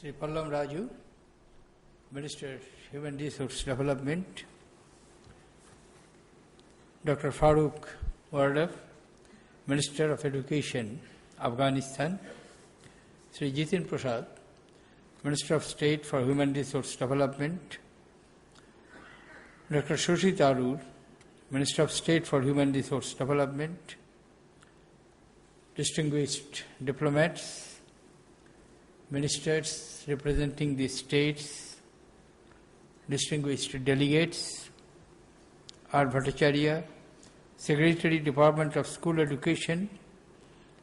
Sri Pallam Raju, Minister Human Resource Development, Dr. Farooq Wardaf, Minister of Education, Afghanistan, Sri Jitin Prasad, Minister of State for Human Resource Development, Dr. Shashi Tharoor, Minister of State for Human Resource Development, distinguished diplomats, ministers representing the states, distinguished delegates, R. Bhattacharya, Secretary, Department of School Education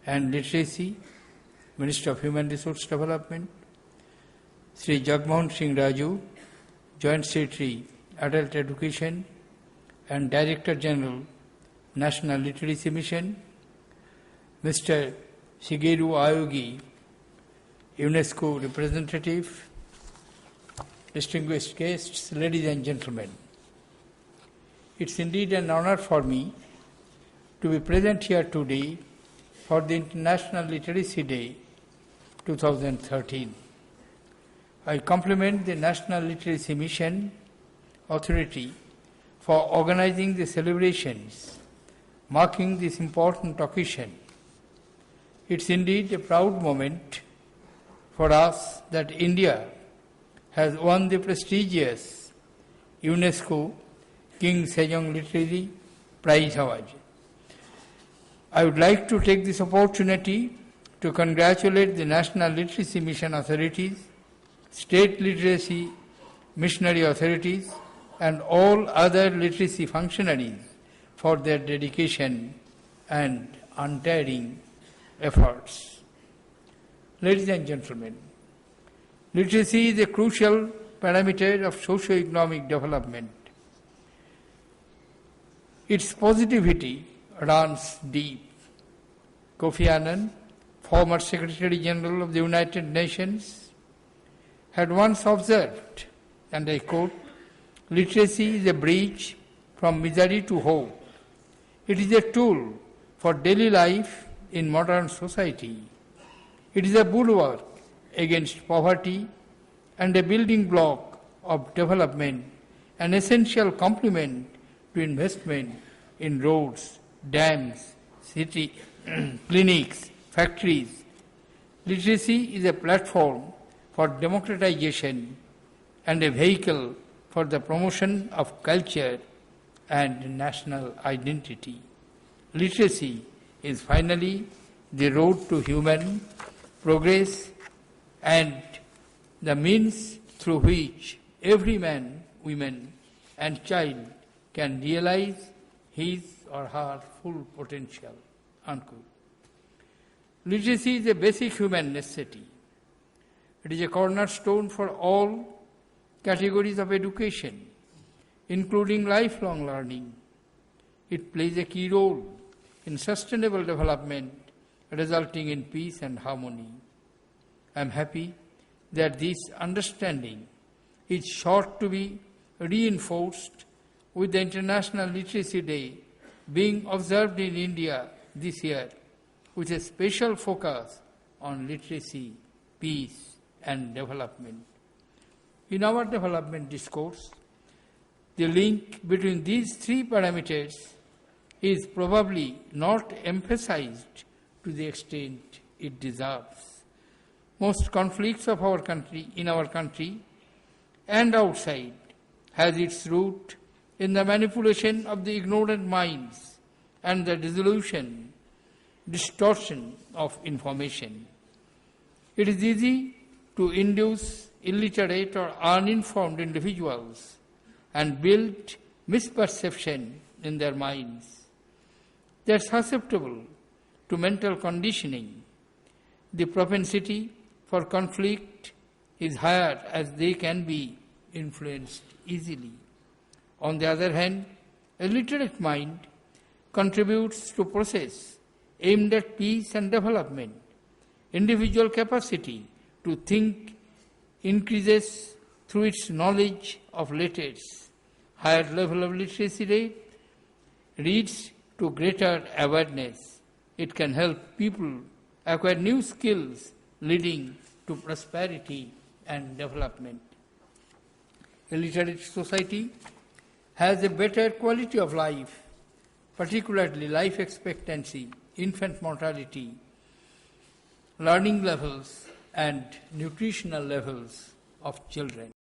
and Literacy, Minister of Human Resource Development, Sri Jagmohan Singh Raju, Joint Secretary, Adult Education and Director General, National Literacy Mission, Mr. Shigeru Aogi, UNESCO representative, distinguished guests, ladies and gentlemen. It's indeed an honor for me to be present here today for the International Literacy Day 2013. I compliment the National Literacy Mission Authority for organizing the celebrations marking this important occasion. It's indeed a proud moment for us that India has won the prestigious UNESCO King Sejong Literary Prize Award. I would like to take this opportunity to congratulate the National Literacy Mission authorities, state literacy missionary authorities, and all other literacy functionaries for their dedication and untiring efforts. Ladies and gentlemen, literacy is a crucial parameter of socio-economic development. Its positivity runs deep. Kofi Annan, former Secretary General of the United Nations, had once observed, and I quote, "Literacy is a bridge from misery to hope. It is a tool for daily life in modern society. It is a bulwark against poverty and a building block of development, an essential complement to investment in roads, dams, city, clinics, factories. Literacy is a platform for democratization and a vehicle for the promotion of culture and national identity. Literacy is finally the road to human progress and the means through which every man, woman, and child can realize his or her full potential." Unquote. Literacy is a basic human necessity. It is a cornerstone for all categories of education, including lifelong learning. It plays a key role in sustainable development, resulting in peace and harmony. I am happy that this understanding is sought to be reinforced with the International Literacy Day being observed in India this year, with a special focus on literacy, peace, and development. In our development discourse, the link between these three parameters is probably not emphasized to the extent it deserves. Most conflicts of our country, in our country and outside, has its root in the manipulation of the ignorant minds and the distortion of information. It is easy to induce illiterate or uninformed individuals and build misperception in their minds. They are susceptible to mental conditioning. The propensity for conflict is higher as they can be influenced easily. On the other hand, a literate mind contributes to process aimed at peace and development. Individual capacity to think increases through its knowledge of letters. Higher level of literacy rate leads to greater awareness. It can help people acquire new skills leading to prosperity and development. A literate society has a better quality of life, particularly life expectancy, infant mortality, learning levels, and nutritional levels of children.